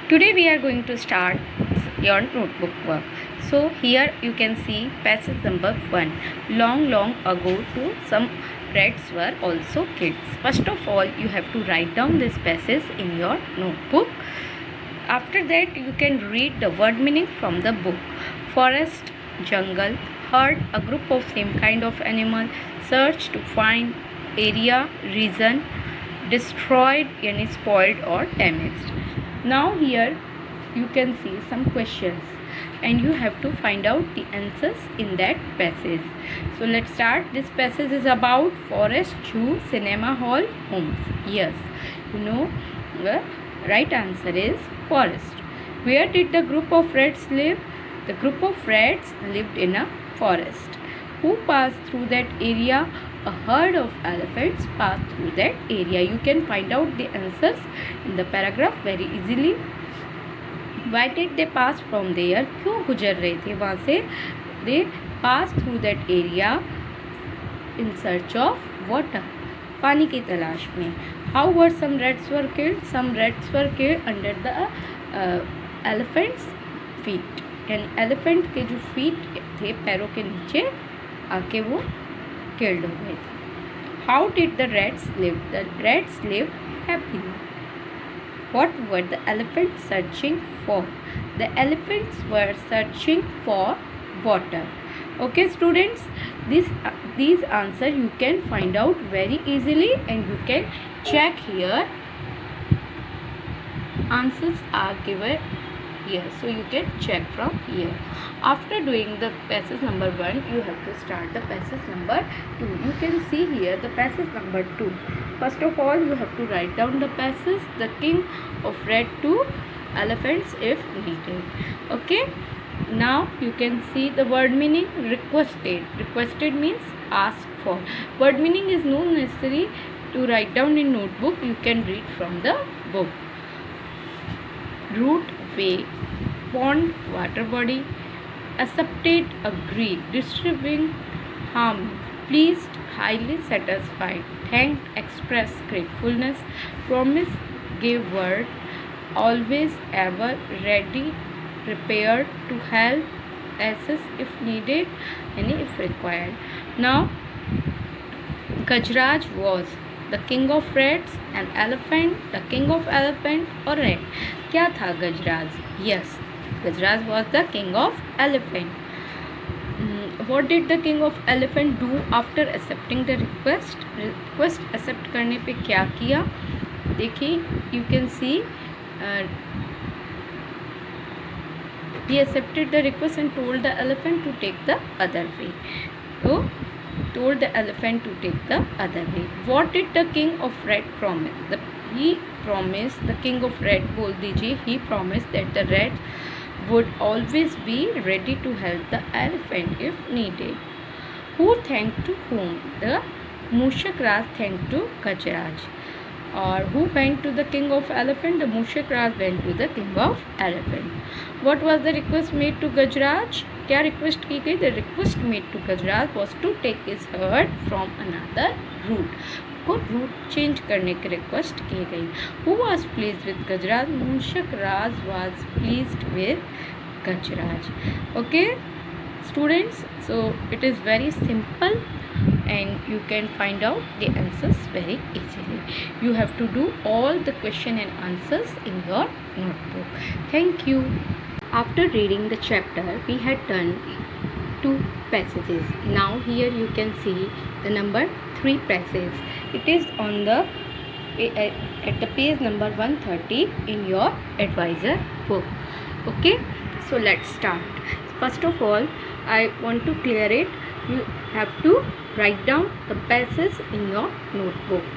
Today we are going to start your notebook work. So here you can see passage number 1. Long ago to some rats were also kids. First of all, you have to write down this passage in your notebook. After that, you can read the word meaning from the book. Forest, jungle, herd, a group of same kind of animal, search to find, area, region, destroyed, yani spoiled or damaged. Now here you can see some questions and you have to find out the answers in that passage. So let's start. This passage is about forest, zoo, cinema hall, homes. Yes, you know the right answer is forest. Where did the group of rats live? The group of rats lived in a forest. Who passed through that area? A herd of elephants passed through that area. You can find out the answers in the paragraph very easily. Why did they pass from there? क्यों गुजर रहे थे वहाँ से? They passed through that area in search of water. पानी की तलाश में. How were some rats were killed? Some rats were killed under the elephants' feet. यानी elephant के जो feet थे पैरों के नीचे आके वो killed हो गए थे. How did the rats live? The rats lived happily. What were the elephants searching for? The elephants were searching for water. Okay students, these answer you can find out very easily and you can check here. Answers are given here, so you can check from here. After doing the passage number 1, you have to start the passage number 2. You can see here the passage number 2. First of all, you have to write down the passage. The king of red to elephants if needed. Okay, now you can see the word meaning. Requested. Requested means asked for. Word meaning is not necessary to write down in notebook. You can read from the book. Root, way, pond, water body. Accepted, agreed, disturbing, harm, pleased, highly satisfied, thanked, expressed gratefulness, promise, give word, always, ever, ready, prepared to help, assist if needed, and if required. Now, Gajraj was the king of rats, an elephant, the king of elephant or rat. क्या था गजराज? Yes, Gajraj was the king of elephant. What did the king of elephant do after accepting the request? Request accept करने पे क्या किया? देखिए, you can see he accepted the request and told the elephant to take the other way. So told the elephant to take the other way. What did the king of rat promise? He promised, the king of rat बोल दीजिए, he promised that the rat would always be ready to help the elephant if needed. Who thanked to whom? The Mushak Raj thanked to Gajraj. Or who went to the king of elephant? The Mushak Raj went to the king of elephant. What was the request made to Gajraj? क्या request की गई? The request made to Gajraj was to take his herd from another route. को route change करने की request की गई. Who was pleased with Gajraj? Mushak Raj was pleased with Gajraj. Okay students, so it is very simple and you can find out the answers very easily. You have to do all the question and answers in your notebook. Thank you. After reading the chapter, we had done 2 passages. Now here you can see the number 3 passage. It is on the at the page number 130 in your advisor book. Okay, so let's start. First of all, I want to clear it. You have to write down the passage in your notebook.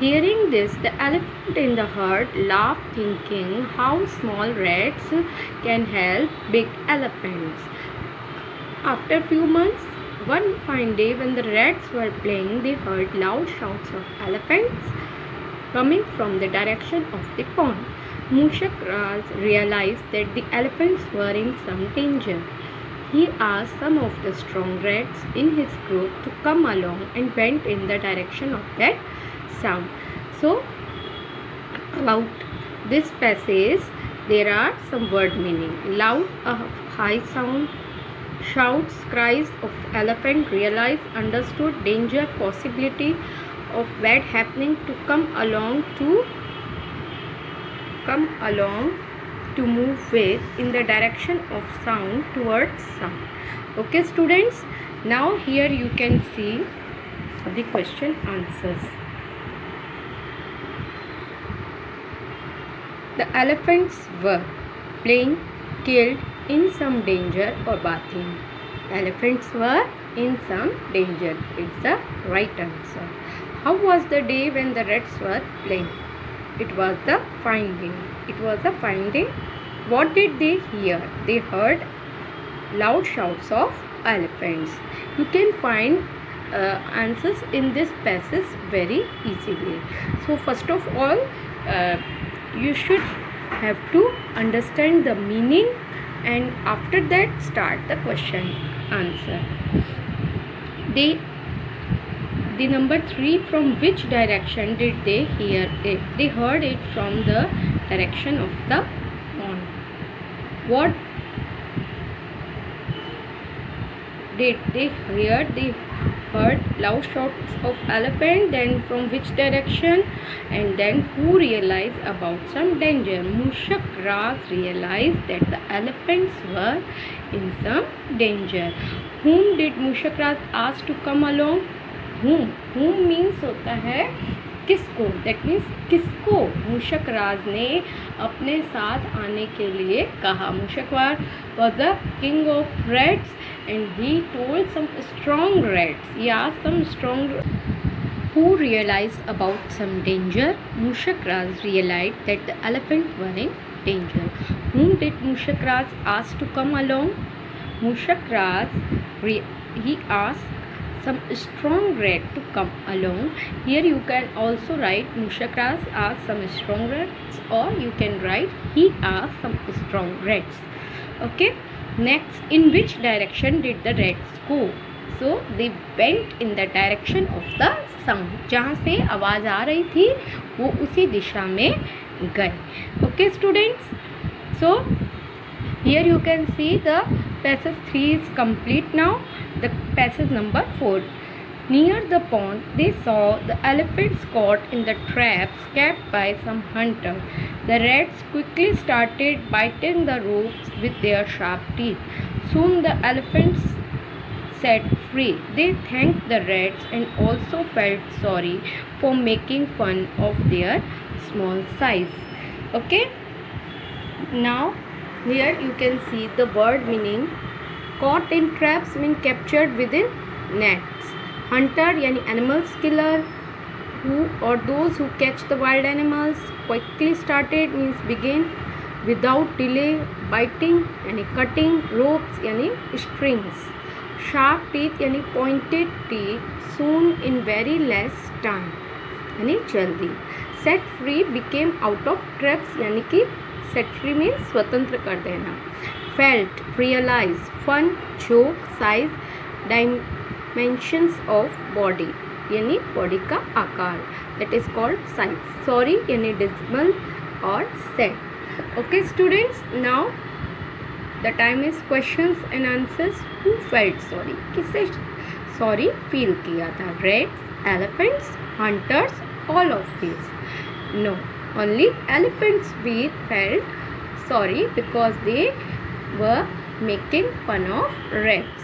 Hearing this, the elephant in the herd laughed, thinking how small rats can help big elephants. After a few months, one fine day when the rats were playing, they heard loud shouts of elephants coming from the direction of the pond. Mushak Raj realized that the elephants were in some danger. He asked some of the strong rats in his group to come along and went in the direction of that sound. So about this passage, There are some word meaning. Loud, a high sound. Shouts, cries of elephant, realize, understood, danger, possibility of bad happening, to come along, to move with, in the direction of sound, towards sound. Okay students, now here you can see the question answers. The elephants were playing, killed, in some danger, or bathing. Elephants were in some danger. It's the right answer. How was the day when the rats were playing? It was the fine day. It was a fine day. What did they hear? They heard loud shouts of elephants. You can find answers in this passage very easily. So first of all, you should have to understand the meaning, and after that start the question answer. The number 3, from which direction did they hear it? They heard it from the direction of the pond. What did they hear? They heard loud shouts of elephant. Then from which direction? And then who realized about some danger? Mushak Raz realized that the elephants were in some danger. Whom did Mushak Raz ask to come along? Whom means होता है किसको, that means किसको मूषक राज ने अपने साथ आने के लिए कहा. मूषक राज was the king of rats and he told some strong rats. He asked some strong. Who realized about some danger? Mushak Raj realized that the elephants were in danger. Whom did Mushak Raj ask to come along? Mushak Raj he asked some strong rat to come along. Here you can also write Mushak Raj asked some strong rats, or you can write he asked some strong rats. Okay, next, in which direction did the rats go? So they went in the direction of the sound. जहाँ से आवाज़ आ रही थी वो उसी दिशा में गए. Okay students, so here you can see the passage 3 is complete now. The passage number 4. Near the pond, they saw the elephants caught in the traps kept by some hunter. The rats quickly started biting the ropes with their sharp teeth. Soon the elephants set free. They thanked the rats and also felt sorry for making fun of their small size. Okay, now here you can see the word meaning. Caught in traps mean captured within nets. Hunter यानी animals killer, who or those who catch the wild animals. Quickly started means begin, without delay. Biting यानी cutting. Ropes यानी strings. Sharp teeth यानी pointed teeth. Soon in very less time यानी जल्दी. Set free became out of traps यानी कि set free means स्वतंत्र कर देना. Felt, realize, fun, joke, size, dimensions of body यानी body का आकार, that is called size. Sorry यानी dismal or sad. Okay students, now the time is questions and answers. Who felt sorry? किससे sorry feel किया था? Rats, elephants, hunters, all of these? No, only elephants felt sorry because they were making fun of rats.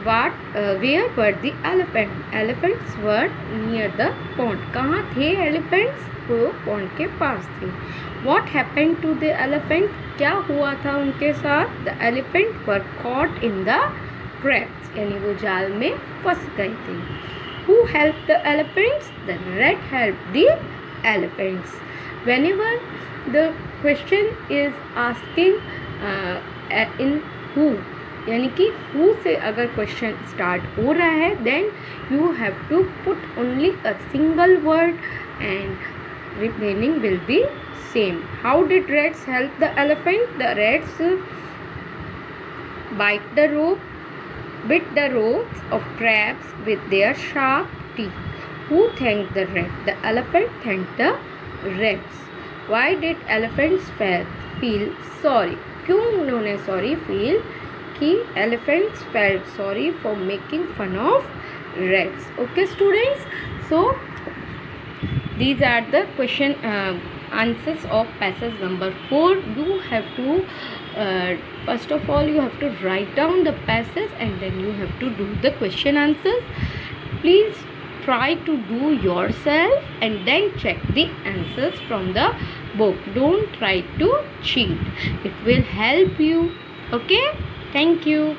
Where were the elephants? Elephants were near the pond. कहाँ थे elephants? वो pond के पास थे. What happened to the elephant? क्या हुआ था उनके साथ? The elephant were caught in the traps यानी वो जाल में फंस गए थे. Who helped the elephants? The rat helped the elephants. Whenever the question is asking in who यानी कि who से अगर क्वेश्चन स्टार्ट हो रहा है, then you have to put only a single word and remaining will be same. How did rats help the elephant? The rats bit the ropes of traps with their sharp teeth. Who thanked the rat? The elephant thanked the rats. Why did elephants feel sorry? क्यों उन्होंने sorry feel कि elephants felt sorry for making fun of rats. Okay students, so these are the question answers of passage number 4. You have to first of all you have to write down the passage and then you have to do the question answers. Please try to do yourself and then check the answers from the book. Don't try to cheat. It will help you. Okay, thank you.